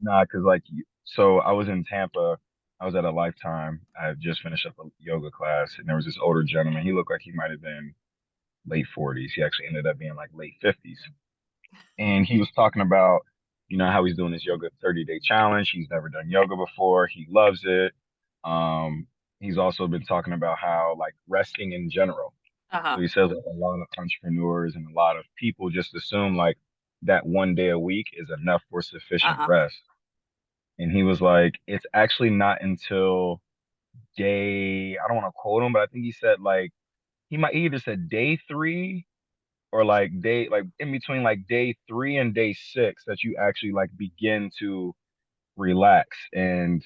Nah, because like, so I was in Tampa. I was at a Lifetime. I had just finished up a yoga class, and there was this older gentleman. He looked like he might have been late 40s. He actually ended up being like late 50s. And he was talking about, how he's doing this yoga 30-day challenge. He's never done yoga before. He loves it. He's also been talking about how like resting in general. Uh-huh. So he says like a lot of entrepreneurs and a lot of people just assume like that one day a week is enough for sufficient Uh-uh. rest. And he was like, it's actually not until day, I don't want to quote him, but I think he said like he either said day three or like in between like day three and day six that you actually like begin to relax. And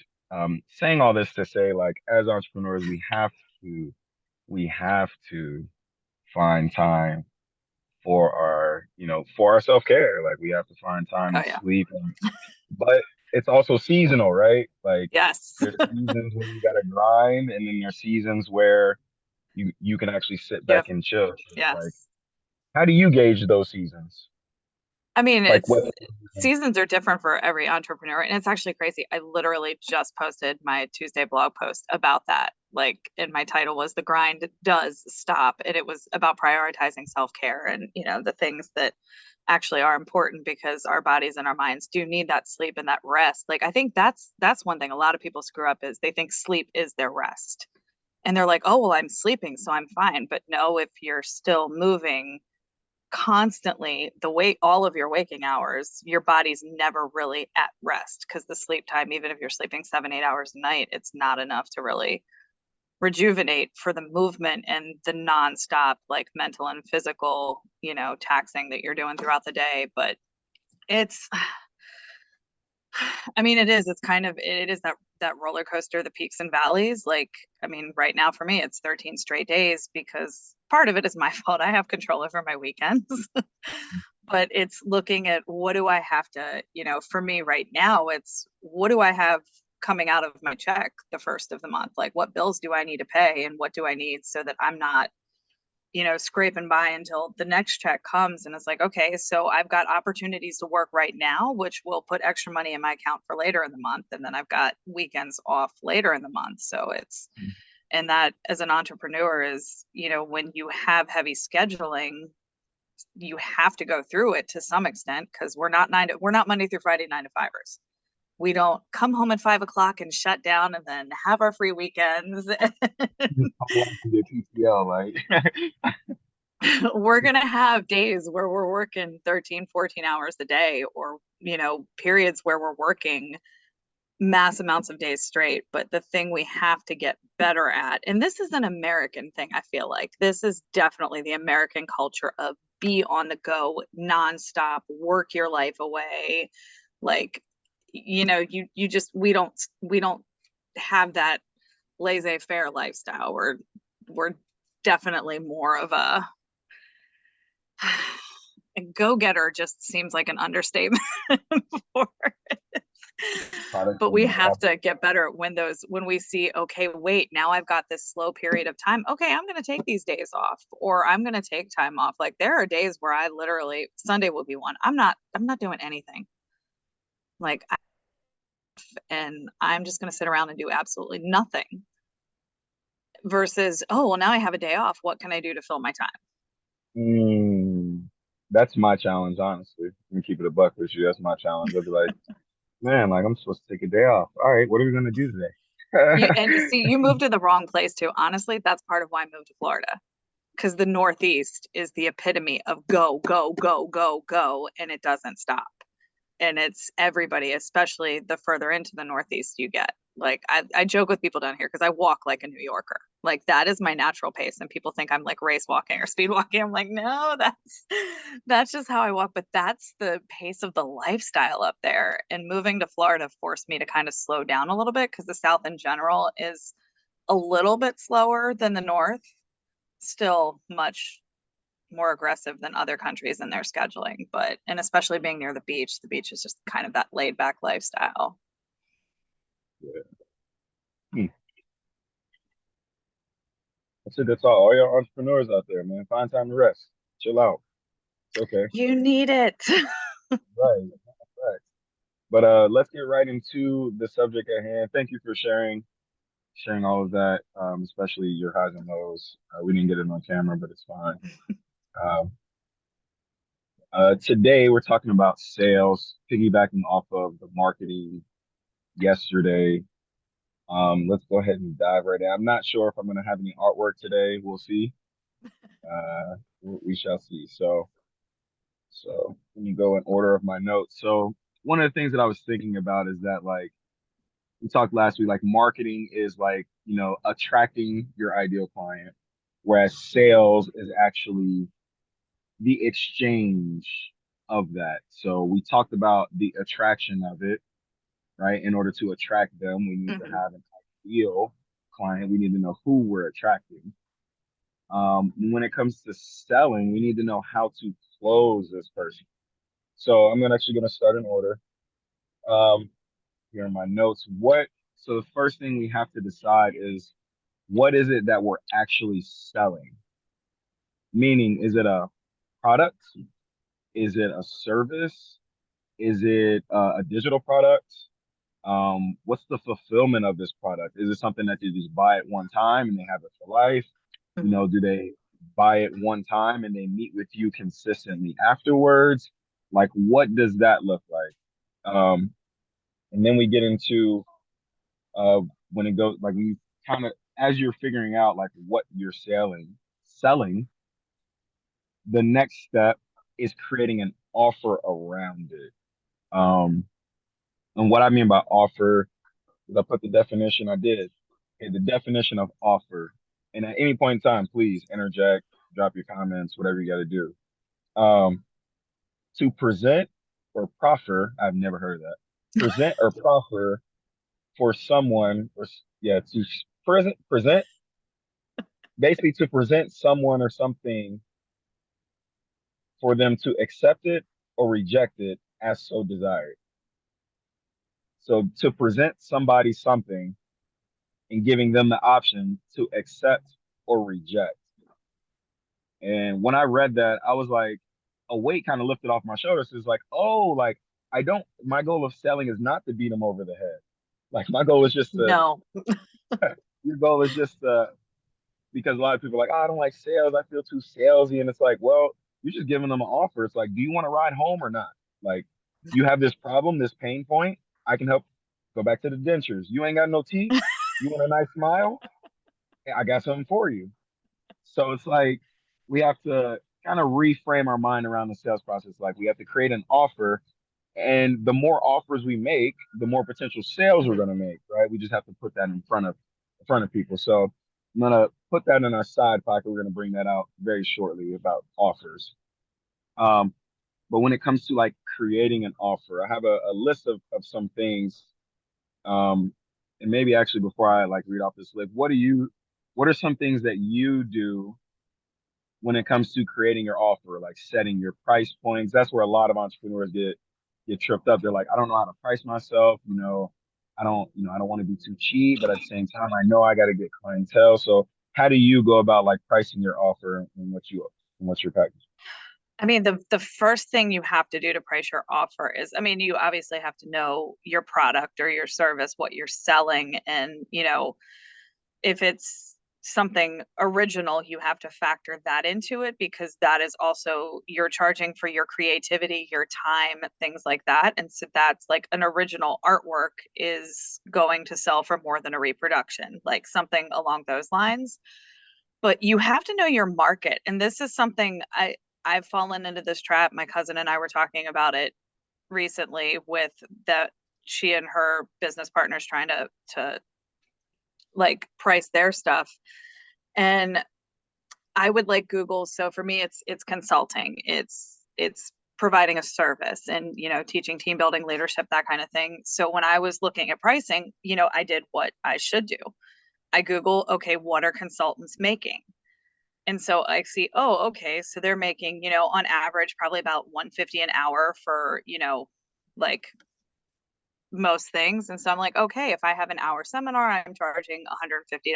saying all this to say like as entrepreneurs, to we have to find time for our self-care. Like we have to find time Oh to yeah. sleep but it's also seasonal, right? Like Yes. there's seasons where you gotta grind, and then there's seasons where you can actually sit You have back and chill. So it's like, yes. how do you gauge those seasons? I mean, Like what? seasons are different for every entrepreneur, and it's actually crazy. I literally just posted my Tuesday blog post about that. Like, and my title was "The Grind Does Stop," and it was about prioritizing self-care and the things that actually are important because our bodies and our minds do need that sleep and that rest. Like, I think that's one thing a lot of people screw up is they think sleep is their rest, and they're like, "Oh, well, I'm sleeping, so I'm fine." But no, if you're still moving constantly the wait all of your waking hours, your body's never really at rest because the sleep time, even if you're sleeping 7 8 hours a night, it's not enough to really rejuvenate for the movement and the nonstop like mental and physical taxing that you're doing throughout the day. But it's I mean, it's kind of it is that roller coaster, the peaks and valleys. Like, I mean, right now for me, it's 13 straight days because part of it is my fault. I have control over my weekends. But it's looking at what do I have to, for me right now, it's what do I have coming out of my check the first of the month? Like, what bills do I need to pay and what do I need so that I'm not scraping by until the next check comes. And it's like, okay, so I've got opportunities to work right now, which will put extra money in my account for later in the month. And then I've got weekends off later in the month. So and that as an entrepreneur is, when you have heavy scheduling, you have to go through it to some extent because we're not Monday through Friday 9 to 5ers. We don't come home at 5 o'clock and shut down and then have our free weekends. How long can your PTO? Like, We're going to have days where we're working 13, 14 hours a day or, periods where we're working mass amounts of days straight. But the thing we have to get better at, and this is an American thing, I feel like this is definitely the American culture of be on the go, nonstop, work your life away. Like, you just, we don't have that laissez-faire lifestyle. We're definitely more of a go-getter just seems like an understatement for product but of we the have to get better when we see, okay, wait, now I've got this slow period of time. Okay, I'm going to take these days off or I'm going to take time off. Like there are days where I literally Sunday will be one. I'm not doing anything. Like and I'm just going to sit around and do absolutely nothing versus, oh, well now I have a day off. What can I do to fill my time? Mm, that's my challenge, honestly. Let me keep it a buck with you. That's my challenge. I'll be like, man, like I'm supposed to take a day off. All right, what are we gonna do You today? and see you moved to the wrong place too. Honestly, that's part of why I moved to Florida because the Northeast is the epitome of go, go, go, go, go, and it doesn't stop. And it's everybody, especially the further into the Northeast you get. Like I joke with people down here because I walk like a New Yorker. Like that is my natural pace, and people think I'm like race walking or speed walking. I'm like, no, that's just how I walk. But that's the pace of the lifestyle up there. And moving to Florida forced me to kind of slow down a little bit because the South in general is a little bit slower than the North. Still much more aggressive than other countries in their scheduling, but and especially being near the beach is just kind of that laid back lifestyle. Yeah. Hmm. That's a good thought. All your entrepreneurs out there, man, find time to rest. Chill out. It's okay. You need it. Right. Right. But let's get right into the subject at hand. Thank you for sharing all of that, especially your highs and lows. We didn't get it on camera, but it's fine. Um, Today we're talking about sales, piggybacking off of the marketing yesterday. Let's go ahead and dive right in. I'm not sure if I'm going to have any artwork today. We'll see. We shall see. So let me go in order of my notes. So one of the things that I was thinking about is that like we talked last week, like marketing is like, attracting your ideal client, whereas sales is actually the exchange of that. So we talked about the attraction of it, right? In order to attract them, we need to Hmm. have an ideal client. We need to know who we're attracting. When it comes to selling, we need to know how to close this person. So actually going to start in order. Um, Here are my notes. So the first thing we have to decide is what is it that we're actually selling? Meaning, is it a product? Is it a service? Is it a digital product? What's the fulfillment of this product? Is it something that they just buy at one time and they have it for life? Hmm. Do they buy it one time and they meet with you consistently afterwards? Like, what does that look like? And then we get into uh, when it goes like you kind of as you're figuring out like what you're selling, the next step is creating an offer around it. Um, and what I mean by offer is I put the definition I did. Okay, the definition of offer. And at any point in time, please interject, drop your comments, whatever you got to do. Um, to present or proffer, I've never heard of that. Present or proffer for someone, or yeah, to present basically to present someone or something for them to accept it or reject it as so desired. So to present somebody something and giving them the option to accept or reject. And when I read that, I was like, a weight kind of lifted off my shoulders. It's like, oh, like my goal of selling is not to beat them over the head. Like my goal is just to, No. your goal is just to because a lot of people are like, oh, I don't like sales. I feel too salesy. And it's like, well, you're just giving them an offer. It's like, do you want to ride home or not? Like, you have this problem, this pain point. I can help. Go back to the dentures. You ain't got no teeth. You want a nice smile? Hey, I got something for you. So it's like we have to kind of reframe our mind around the sales process. Like we have to create an offer, and the more offers we make, the more potential sales we're Hmm. going to make, right? We just have to put that in front of people. So I'm gonna put that in our side pocket. We're gonna bring that out very shortly about offers. Um, but when it comes to like creating an offer, I have a list of some things. Um, and maybe actually before I like read off this list, what are some things that you do when it comes to creating your offer, like setting your price points? That's where a lot of entrepreneurs get tripped up. They're like, I don't know how to price myself. I don't want to be too cheap, but at the same time, I know I got to get clientele. So how do you go about like pricing your offer and what's your package? I mean, the first thing you have to do to price your offer is, I mean, you obviously have to know your product or your service, what you're selling, and if it's something original, you have to factor that into it because that is also you're charging for your creativity, your time, things like that. And so that's like an original artwork is going to sell for more than a reproduction, like something along those lines. But you have to know your market. And this is something I've fallen into this trap. My cousin and I were talking about it recently with that she and her business partners trying to like price their stuff. And I would like Google. So for me, it's consulting. It's providing a service and teaching team building, leadership, that kind of thing. So when I was looking at pricing, I did what I should do. I Google, okay, what are consultants making? And so I see, oh, okay, so they're making, on average, probably about 150 an hour for, like most things. And so I'm like, okay, if I have an hour seminar, I'm charging $150.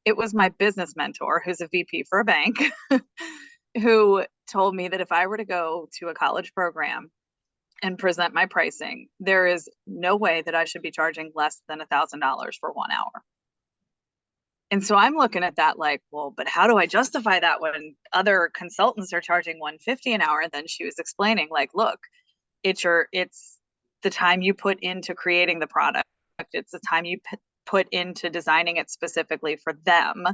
It was my business mentor, who's a VP for a bank, who told me that if I were to go to a college program and present my pricing, there is no way that I should be charging less than $1,000 for 1 hour. And so I'm looking at that like, well, but how do I justify that when other consultants are charging 150 an hour? And then she was explaining, like, look, it's the time you put into creating the product. It's the time you put into designing it specifically for them.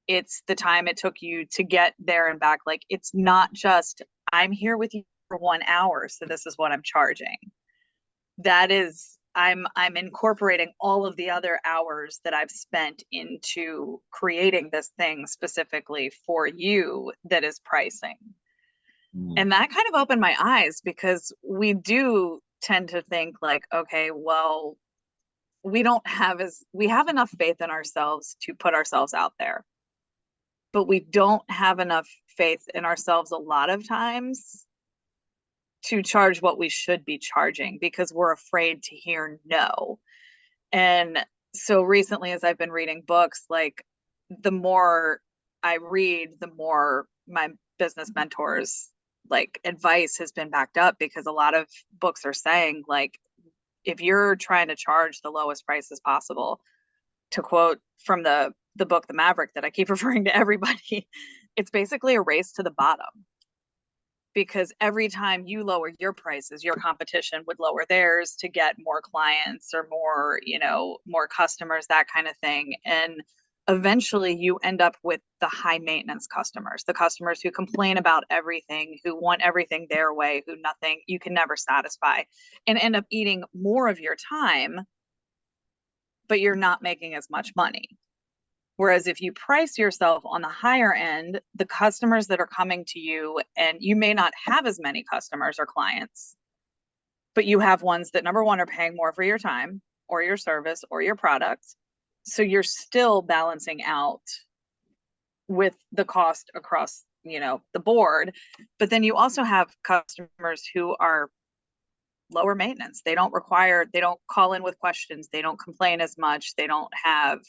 It's the time it took you to get there and back. Like, it's not just I'm here with you for 1 hour, so this is what I'm charging. That is, I'm incorporating all of the other hours that I've spent into creating this thing specifically for you that is pricing. Mm, And that kind of opened my eyes because we do tend to think like, okay, well, we have enough faith in ourselves to put ourselves out there, but we don't have enough faith in ourselves a lot of times to charge what we should be charging because we're afraid to hear no. And so recently, as I've been reading books, like the more I read, the more my business mentors like advice has been backed up because a lot of books are saying like if you're trying to charge the lowest prices possible, to quote from the book The Maverick that I keep referring to everybody, it's basically a race to the bottom because every time you lower your prices, your competition would lower theirs to get more clients or more, more customers, that kind of thing. And eventually you end up with the high maintenance customers, the customers who complain about everything, who want everything their way, who nothing you can never satisfy, and end up eating more of your time, but you're not making as much money. Whereas if you price yourself on the higher end, the customers that are coming to you, and you may not have as many customers or clients, but you have ones that number one are paying more for your time or your service or your product. So you're still balancing out with the cost across, the board. But then you also have customers who are lower maintenance. They don't call in with questions, they don't complain as much, they don't have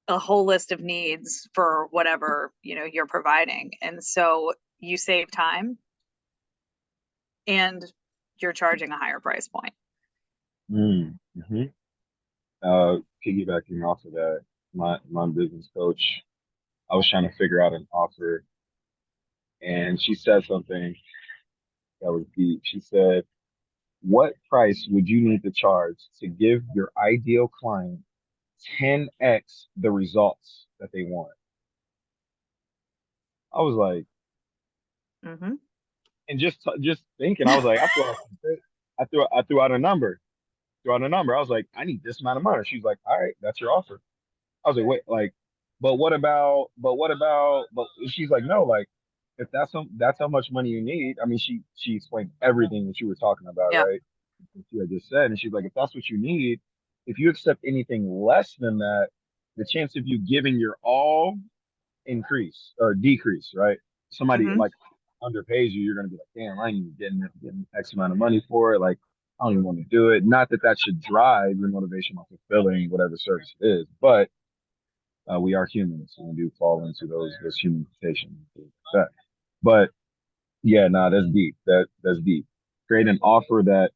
a whole list of needs for whatever you're providing, and so you save time and you're charging a higher price point. mm, hmm. Piggybacking off of that, my business coach, I was trying to figure out an offer, and she said something that was deep. She said, "What price would you need to charge to give your ideal client 10x the results that they want?" I was like, Mm-hmm. and just thinking, I was like, I threw out a number, threw out a number. I was like, I need this amount of money. She's like, all right, that's your offer. I was like, wait, like, but she's like, no, like, if that's how much money you need. I mean, she explained everything that you were talking about, Yeah. right? She had just said, and she's like, if that's what you need, if you accept anything less than that, the chance of you giving your all increase or decrease, right? Somebody Mm-hmm. like underpays you, you're gonna be like, damn, I ain't even getting X amount of money for it. Like, I don't even want to do it. Not that that should drive your motivation on fulfilling whatever service it is, but we are humans, and we do fall into those human temptations. But yeah, nah, that's deep. That's deep. Create an offer that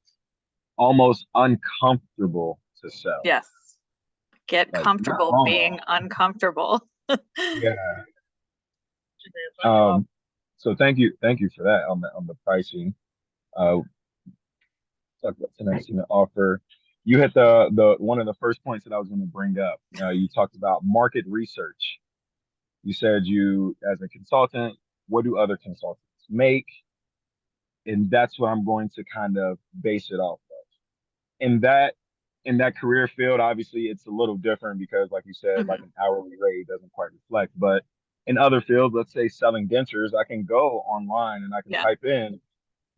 almost uncomfortable to sell. Yes. Get Like not comfortable wrong. being uncomfortable. Yeah. So thank you for that on the pricing. Uh, talk about tonight's an offer. You hit the one of the first points that I was going to bring up. You talked about market research. You said you, as a consultant, what do other consultants make? And that's what I'm going to kind of base it off of. In that in that career field, obviously it's a little different because, like you said, like Mm-hmm. an hourly rate doesn't quite reflect. But in other fields, let's say selling dentures, I can go online and I can Yeah. type in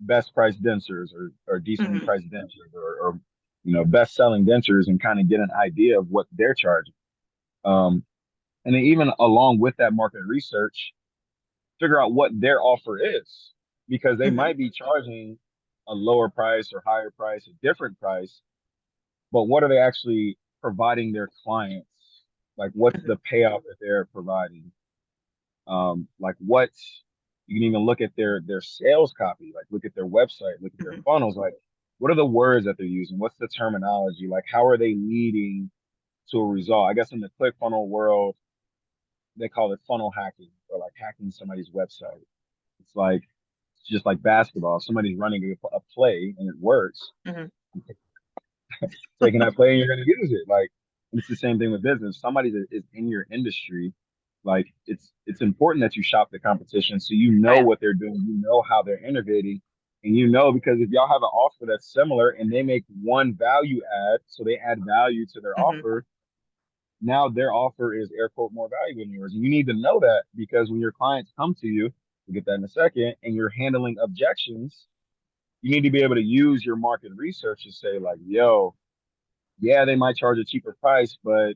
best price dentures or decently Mm-hmm. priced dentures or best selling dentures and kind of get an idea of what they're charging. Um, and then even along with that market research, figure out what their offer is because they Mm-hmm. might be charging a lower price or higher price, a different price, but what are they actually providing their clients? Like, what's Mm-hmm. the payout that they're providing? Like, You can even look at their sales copy, like look at their website, look at their Hmm. funnels, like what are the words that they're using? What's the terminology? Like how are they leading to a result? I guess in the ClickFunnels world, they call it funnel hacking or like hacking somebody's website. It's like it's just like basketball. If somebody's running a play and it works, Hmm. taking that play and you're going to use it. Like it's the same thing with business. Somebody that is in your industry, like it's important that you shop the competition so you Oh know yeah. what they're doing, you know how they're innovating, and you know because if y'all have an offer that's similar and they make one value add, so they add value to their Hmm. offer, now their offer is air quote more valuable than yours. And you need to know that because when your clients come to you, we'll get that in a second, and you're handling objections, you need to be able to use your market research to say like, yo, yeah, they might charge a cheaper price, but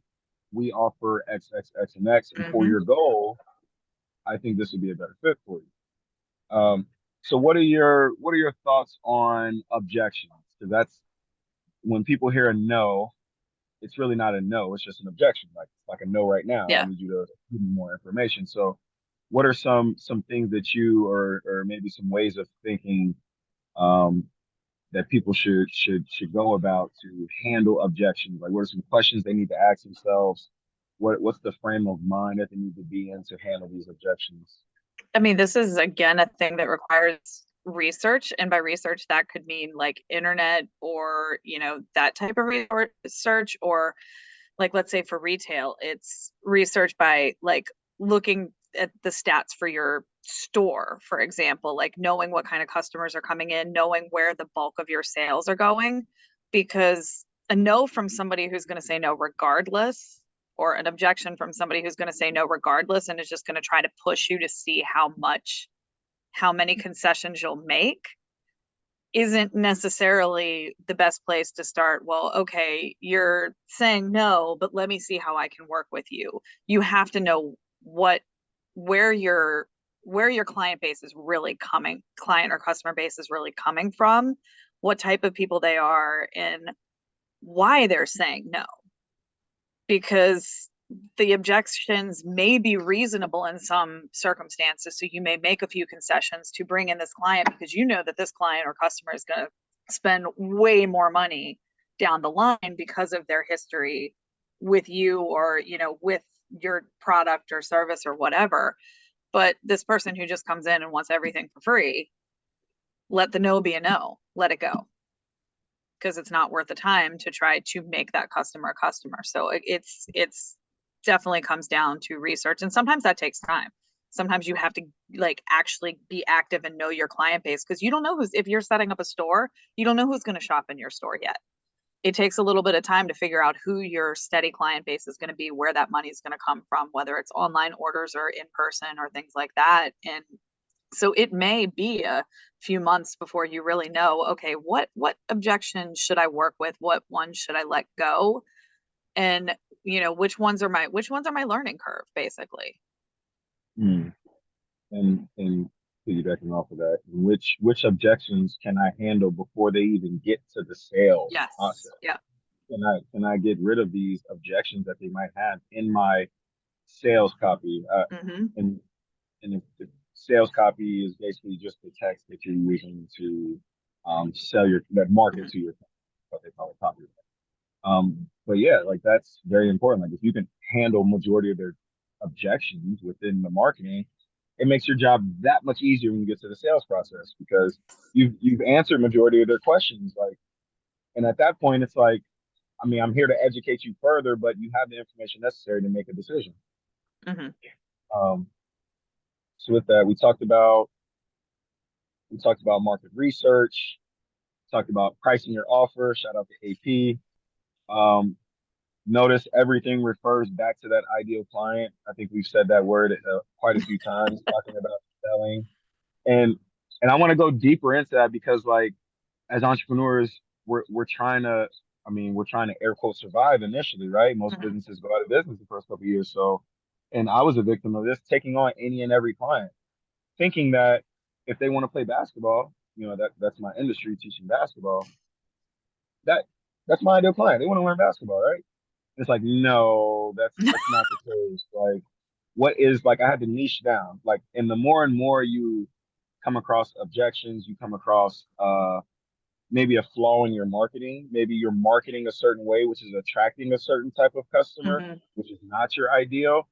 we offer X, X, X, and X. And for Hmm. your goal, I think this would be a better fit for you. So what are your thoughts on objections? Because that's when people hear a no, it's really not a no, it's just an objection. Like a no right now. I Yeah. need you to give me more information. So what are some things that you or maybe some ways of thinking um, that people should go about to handle objections? Like, what are some questions they need to ask themselves? What's the frame of mind that they need to be in to handle these objections? I mean, this is again a thing that requires research, and by research that could mean like internet or, that type of research, or like let's say for retail, it's research by like looking at the stats for your store, for example, like knowing what kind of customers are coming in, knowing where the bulk of your sales are going, because a no from somebody who's going to say no regardless, or an objection from somebody who's going to say no regardless and is just going to try to push you to see how many concessions you'll make, isn't necessarily the best place to start. Well, okay, you're saying no, but let me see how I can work with you. You have to know what where your where your client base is really coming, client or customer base is really coming from, what type of people they are, and why they're saying no. Because the objections may be reasonable in some circumstances. So you may make a few concessions to bring in this client because you know that this client or customer is going to spend way more money down the line because of their history with you, or, with your product or service or whatever. But this person who just comes in and wants everything for free, let the no be a no, let it go, because it's not worth the time to try to make that customer a customer. So it's definitely comes down to research, and sometimes that takes time. Sometimes you have to like actually be active and know your client base, because you don't know who's, if you're setting up a store, you don't know who's going to shop in your store yet. It takes a little bit of time to figure out who your steady client base is going to be, where that money is going to come from, whether it's online orders or in person or things like that. And so it may be a few months before you really know, okay, what objections should I work with? What ones should I let go? And which ones are my learning curve, basically. Hmm. And piggybacking off of that, which objections can I handle before they even get to the sales Yes. process? Yeah. Can I get rid of these objections that they might have in my sales copy? Hmm. And and if the sales copy is basically just the text that you're using to sell your that market Hmm. to your what they call it copy. But yeah, like that's very important. Like if you can handle majority of their objections within the marketing, it makes your job that much easier when you get to the sales process because you've answered majority of their questions. Like, and at that point, it's like, I mean, I'm here to educate you further, but you have the information necessary to make a decision. Hmm. Um, so with that, we talked about market research, talked about pricing your offer. Shout out to AP. Um, Notice everything refers back to that ideal client. I think we've said that word quite a few times talking about selling. And and I want to go deeper into that because like as entrepreneurs, we're trying to we're trying to air quote survive initially, right? Most Hmm. businesses go out of business the first couple of years. So and I was a victim of this, taking on any and every client, thinking that if they want to play basketball, that's my industry teaching basketball, that that's my ideal client. They want to learn basketball, right? It's like, no, that's not the case. Like, what is like, I had to niche down. Like, and the more and more you come across objections, you come across maybe a flaw in your marketing. Maybe you're marketing a certain way, which is attracting a certain type of customer, Hmm. which is not your ideal.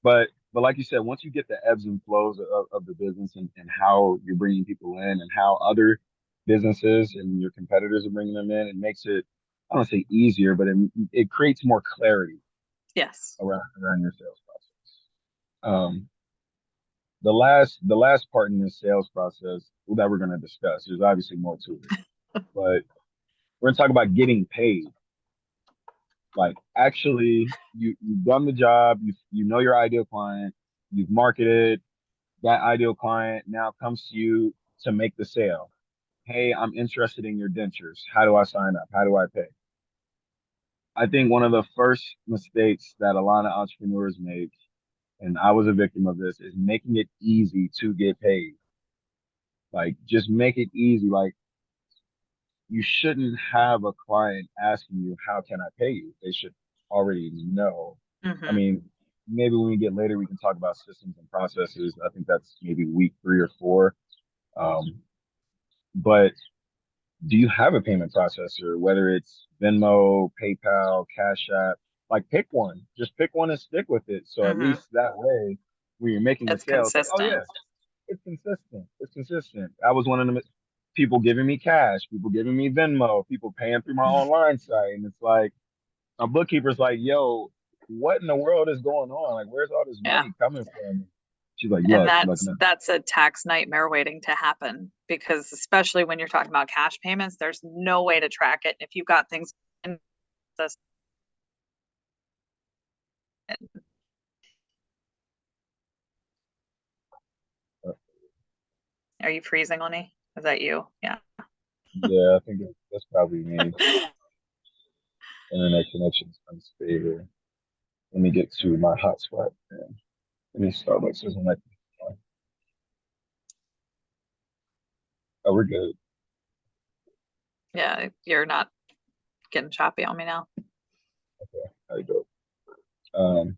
But like you said, once you get the ebbs and flows of the business, and how you're bringing people in and how other businesses and your competitors are bringing them in, it makes it, I don't want to say easier, but it creates more clarity Yes. around your sales process. The last part in this sales process that we're going to discuss, there's obviously more to it, but we're going to talk about getting paid. Like, actually, you've done the job, you know your ideal client, you've marketed. That ideal client now comes to you to make the sale. Hey, I'm interested in your dentures. How do I sign up? How do I pay? I think one of the first mistakes that a lot of entrepreneurs make, and I was a victim of this, is making it easy to get paid. Like, just make it easy. Like, you shouldn't have a client asking you, how can I pay you? They should already know. I Hmm. mean, maybe when we get later, we can talk about systems and processes. I think that's maybe week 3 or 4. Um, but do you have a payment processor, whether it's Venmo, PayPal, Cash App? Like, pick one. Just pick one and stick with it. So at Hmm. least that way, when you're making a It's sale, it's like, oh consistent. yeah, it's consistent. It's consistent. I was one of them, people giving me cash, people giving me Venmo, people paying through my online site, and it's like my bookkeeper's like, yo, what in the world is going on? Like, where's all this Yeah. money coming from? She's like, And look, that's man. that's a tax nightmare waiting to happen because especially when you're talking about cash payments, there's no way to track it. If you've got things in this, are you freezing on me? Is that you? Yeah. Yeah, I think that's probably me. Internet connection's unstable. Let me get to my hotspot. Yeah. Let me Starbucks isn't like, oh, we're good. Yeah, you're not getting choppy on me now. Okay, there you go. Um,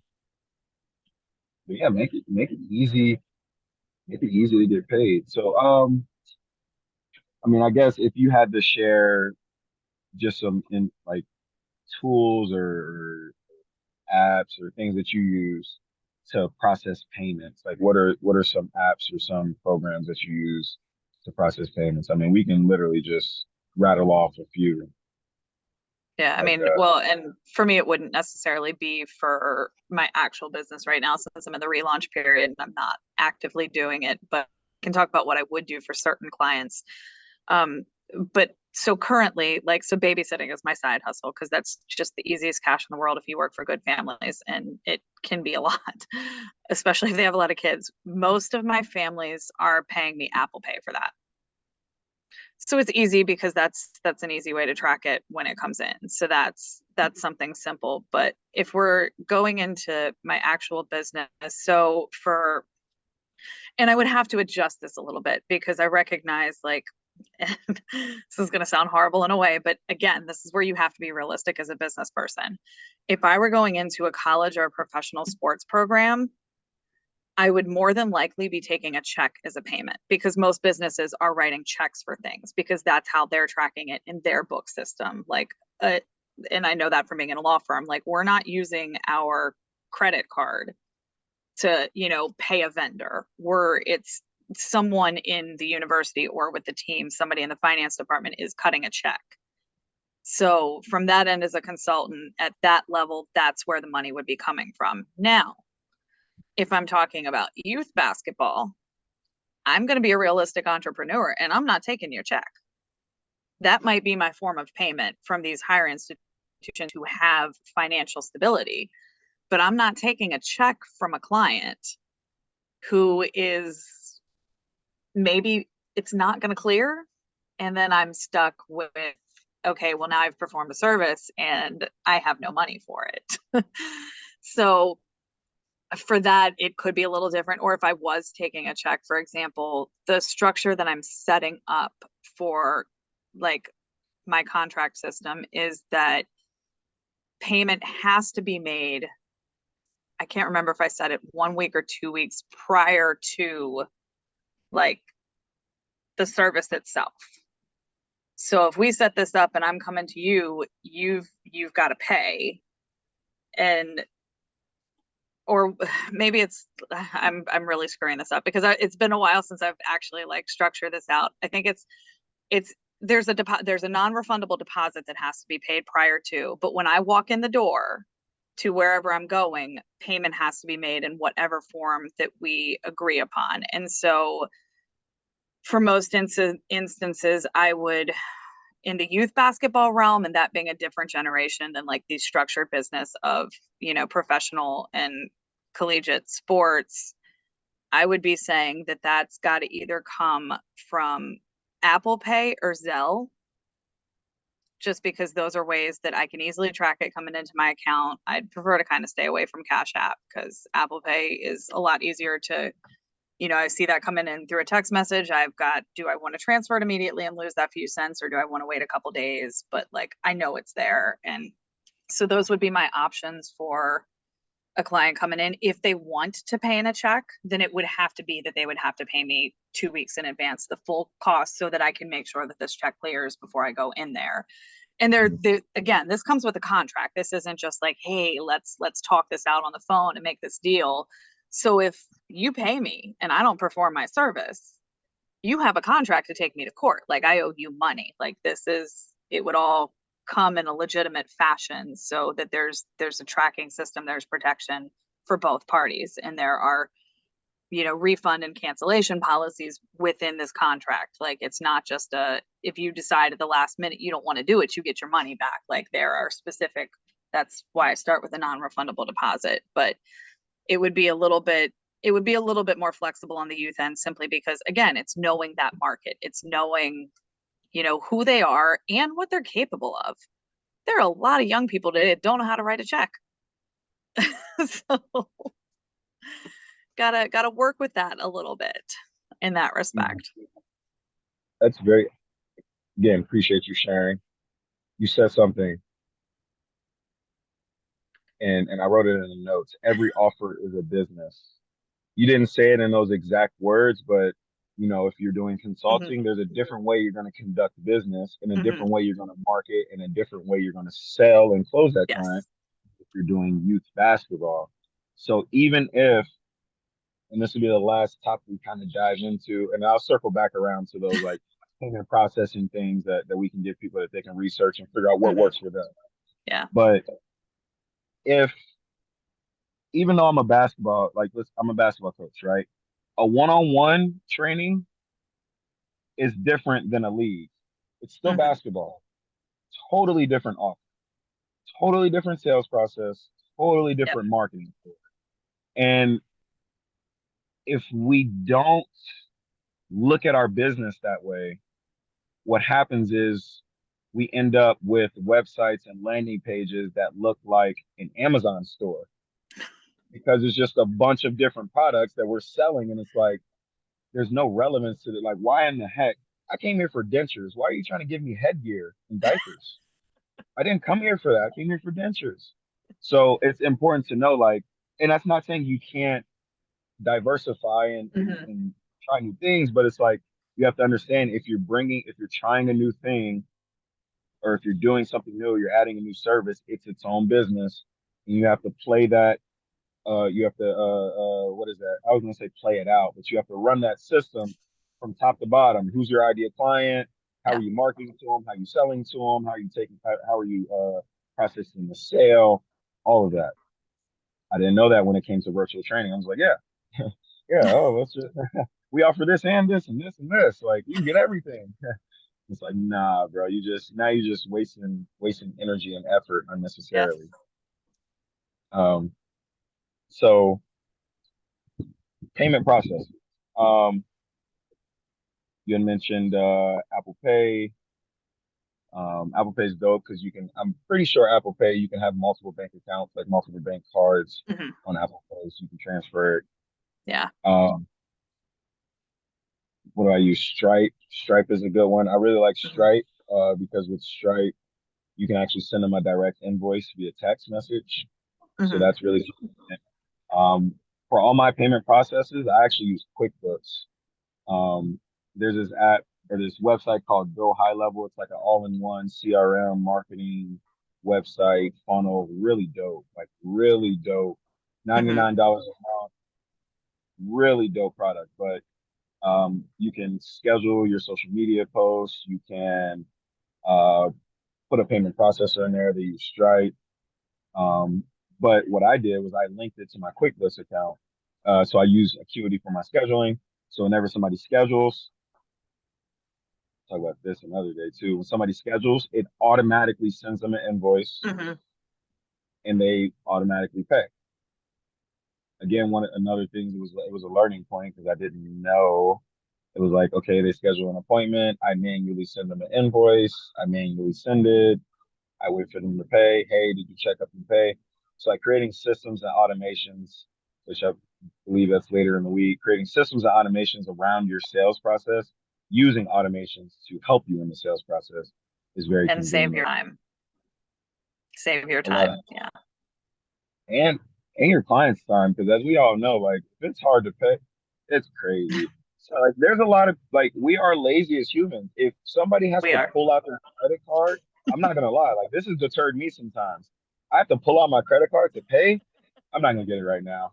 but yeah, make it easy to get paid. So, I mean, I guess if you had to share just some in like tools or apps or things that you use to process payments, like what are some apps or some programs that you use to process payments? I mean, we can literally just rattle off a few Yeah, I like mean, that. well, and for me, it wouldn't necessarily be for my actual business right now since I'm in the relaunch period and I'm not actively doing it, but I can talk about what I would do for certain clients. Um, but so currently, like, so babysitting is my side hustle because that's just the easiest cash in the world if you work for good families, and it can be a lot, especially if they have a lot of kids. Most of my families are paying me Apple Pay for that. So it's easy because that's an easy way to track it when it comes in. So that's something simple. But if we're going into my actual business, so for and I would have to adjust this a little bit because I recognize like and this is going to sound horrible in a way, but again, this is where you have to be realistic as a business person. If I were going into a college or a professional sports program, I would more than likely be taking a check as a payment because most businesses are writing checks for things because that's how they're tracking it in their book system. Like, and I know that from being in a law firm, like we're not using our credit card to, pay a vendor. It's someone in the university or with the team, somebody in the finance department is cutting a check. So from that end as a consultant at that level, that's where the money would be coming from. Now, if I'm talking about youth basketball, I'm going to be a realistic entrepreneur and I'm not taking your check. That might be my form of payment from these higher institutions who have financial stability, but I'm not taking a check from a client who is maybe it's not going to clear. And then I'm stuck with, okay, well, now I've performed a service and I have no money for it. So for that, it could be a little different. Or if I was taking a check, for example, the structure that I'm setting up for like my contract system is that payment has to be made I can't remember if I said it 1 week or 2 weeks prior to like the service itself. So if we set this up and I'm coming to you, you've got to pay. And or maybe I'm really screwing this up because it's been a while since I've actually like structured this out. I think it's there's a non-refundable deposit that has to be paid prior to, but when I walk in the door to wherever I'm going, payment has to be made in whatever form that we agree upon. And so for most instances, I would, in the youth basketball realm, and that being a different generation than like the structured business of, professional and collegiate sports, I would be saying that that's got to either come from Apple Pay or Zelle, just because those are ways that I can easily track it coming into my account. I'd prefer to kind of stay away from Cash App because Apple Pay is a lot easier to, I see that coming in through a text message. I've got, do I want to transfer it immediately and lose that few cents, or do I want to wait a couple days? But like, I know it's there. And so those would be my options for a client coming in. If they want to pay in a check, then it would have to be that they would have to pay me 2 weeks in advance, the full cost, so that I can make sure that this check clears before I go in there. And again, this comes with a contract. This isn't just like, hey, let's talk this out on the phone and make this deal. So if you pay me and I don't perform my service, you have a contract to take me to court. Like I owe you money. Like it would all come in a legitimate fashion so that there's a tracking system, there's protection for both parties. And there are, refund and cancellation policies within this contract. Like it's not just if you decide at the last minute you don't want to do it, you get your money back. Like there are specific, that's why I start with a non-refundable deposit. But it would be a little bit it would be a little bit more flexible on the youth end, simply because again, it's knowing that market. It's knowing, who they are and what they're capable of. There are a lot of young people today that don't know how to write a check. So gotta work with that a little bit in that Mhm. respect. That's very, again, appreciate you sharing. You said something, and I wrote it in the notes. Every offer is a business. You didn't say it in those exact words, but if you're doing Hmm. consulting, there's a different way you're going to conduct business, and a Hmm. different way you're going to market, and a different way you're going to sell and close that client Yes. if you're doing youth basketball. So even if, and this will be the last topic we kind of dive into, and I'll circle back around to those like payment processing things that we can give people that they can research and figure out what Hmm. works for them. Yeah. But if, even though I'm a basketball, like I'm a basketball coach, right? A one-on-one training is different than a league. It's still Hmm. basketball. Totally different offer. Totally different sales process. Totally Yep. different marketing. And if we don't look at our business that way, what happens is we end up with websites and landing pages that look like an Amazon store because it's just a bunch of different products that we're selling. And it's like, there's no relevance to it. Like, why in the heck? I came here for dentures. Why are you trying to give me headgear and diapers? I didn't come here for that. I came here for dentures. So it's important to know, like, and that's not saying you can't diversify Hmm. and try new things, but it's like you have to understand if you're trying a new thing or if you're doing something new, you're adding a new service, it's its own business. And you have to play that. You have to, what is that? I was going to say play it out, but you have to run that system from top to bottom. Who's your ideal client? How Yeah. are you marketing to them? How are you selling to them? How are you processing the sale? All of that. I didn't know that when it came to virtual training. I was like, yeah, yeah. Oh, let's just, we offer this and this and this and this. Like you can get everything. It's like, nah, bro. You're just wasting energy and effort Yes. unnecessarily. Um, so payment process. Um, you had mentioned Apple Pay. Apple Pay is dope because you can. I'm pretty sure Apple Pay you can have multiple bank accounts, like multiple bank cards Hmm. on Apple Pay, so you can transfer it. Yeah. Um, what do I use? Stripe. Stripe is a good one. I really like Hmm. Stripe because with Stripe you can actually send them a direct invoice via text message. So Hmm. that's really convenient. Um, for all my payment processes, I actually use QuickBooks. Um, there's this app or this website called Go High Level. It's like an all-in-one CRM marketing website funnel. Really dope, like really dope. Hmm. $99 a month, really dope product. But you can schedule your social media posts. You can uh, put a payment processor in there. They use Stripe. Um, but what I did was I linked it to my QuickBooks account. So I use Acuity for my scheduling. So whenever somebody schedules, talk about this another day too. When somebody schedules, it automatically sends them an invoice Hmm. and they automatically pay. Again, one another thing it was a learning point because I didn't know. It was like, okay, they schedule an appointment. I manually send them an invoice. I manually send it. I wait for them to pay. Hey, did you check up and pay? So like creating systems and automations, which I believe that's later in the week, creating systems and automations around your sales process, using automations to help you in the sales process is very And save your convenient. time. Save your A lot of time. Yeah, and and your client's time, because as we all know, like if it's hard to pay, it's crazy. So like there's a lot of like we are lazy as humans. If somebody has we to are. pull out their credit card, I'm not gonna lie, like this has deterred me sometimes. I have to pull out my credit card to pay. I'm not gonna get it right now.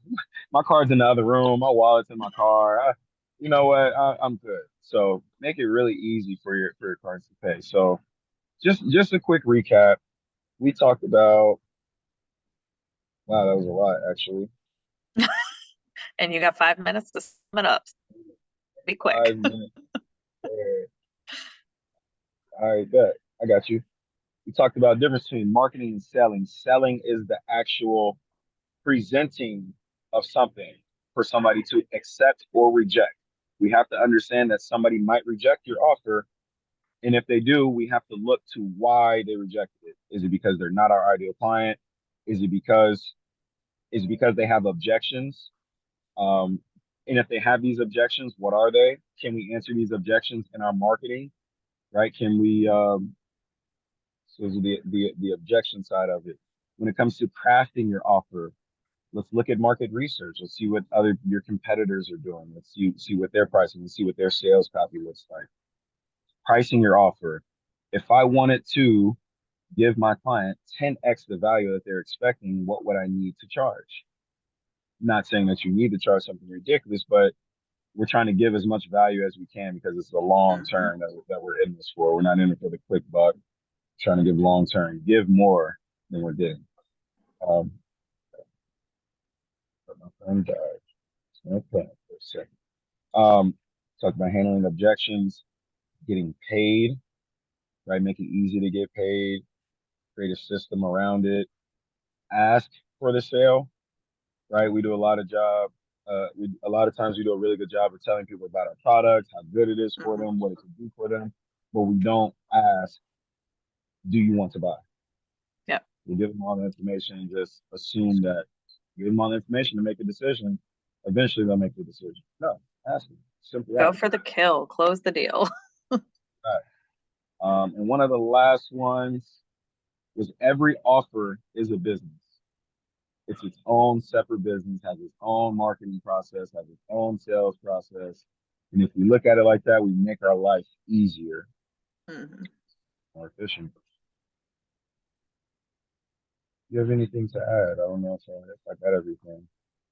My card's in the other room, my wallet's in my car. You know what? I'm good. So make it really easy for your cards to pay. So just a quick recap. We talked about wow, that was a lot actually. And you got 5 minutes to sum it up. Be quick. 5 minutes. All right, bet. I got you. We talked about the difference between marketing and selling. Selling is the actual presenting of something for somebody to accept or reject. We have to understand that somebody might reject your offer. And if they do, we have to look to why they rejected it. Is it because they're not our ideal client? Is it because they have objections? Um, and if they have these objections, what are they? Can we answer these objections in our marketing? Right? Can we so those are the objection side of it. When it comes to crafting your offer, let's look at market research. Let's see what other your competitors are doing. Let's see what they're pricing. Let's see what their sales copy looks like. Pricing your offer. If I wanted to give my client 10x the value that they're expecting, what would I need to charge? Not saying that you need to charge something ridiculous, but we're trying to give as much value as we can because it's a long Hmm. term that we're in this for. We're not in it for the quick buck. Trying to give long term, give more than we're getting. Um, but my friend died. Okay, for a second. Talked about handling objections, getting paid, right? Make it easy to get paid, create a system around it, ask for the sale, right? We do a lot of job. A lot of times we do a really good job of telling people about our product, how good it is for Hmm. them, what it can do for them, but we don't ask, do you want to buy? Yep. We give them all the information and just assume that give them all the information to make a decision. Eventually, they'll make the decision. No, ask them. Simply Go ask. for the kill. Close the deal. All right. And one of the last ones was every offer is a business. It's its own separate business, has its own marketing process, has its own sales process. And if we look at it like that, we make our life easier, Hmm. more efficient. Do you have anything to add? I don't know if I got everything.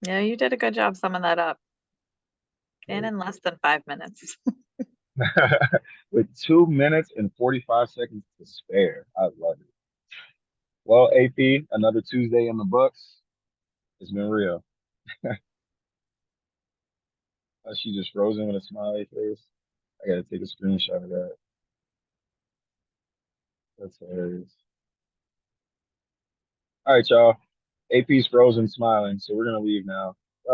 Yeah, you did a good job summing that up. And Great. in less than 5 minutes. With 2 minutes and 45 seconds to spare. I love it. Well, AP, another Tuesday in the books. It's been real. She just frozen with a smiley face. I gotta take a screenshot of that. That's hilarious. All right, y'all. AP's frozen smiling, so we're gonna leave now. Bye.